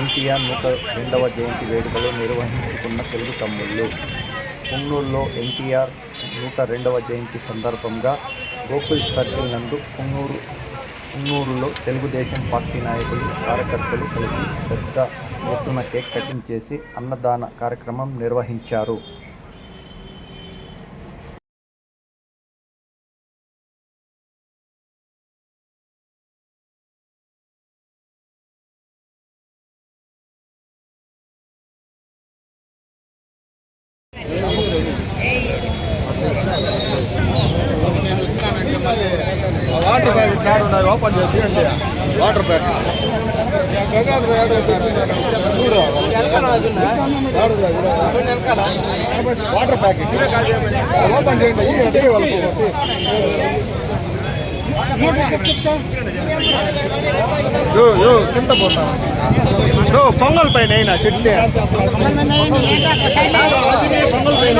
ఎన్టీఆర్ 102వ జయంతి వేడుకలు నిర్వహించుకున్న తెలుగు తమ్ముళ్ళు. పుంగనూరులో ఎన్టీఆర్ 102వ జయంతి సందర్భంగా గోకుల్ సర్కిల్ నందు పుంగనూరులో తెలుగుదేశం పార్టీ నాయకులు, కార్యకర్తలు కలిసి పెద్ద ఎత్తున కేక్ కటింగ్ చేసి అన్నదాన కార్యక్రమం నిర్వహించారు. వాటర్ ప్యాకెట్ చారు ఉన్నాయి, ఓపెన్ చేసి అంటే water packet water packet open చేయండి. కింద పోతా పొంగల్ పైన చెట్టు పొంగల్ పైన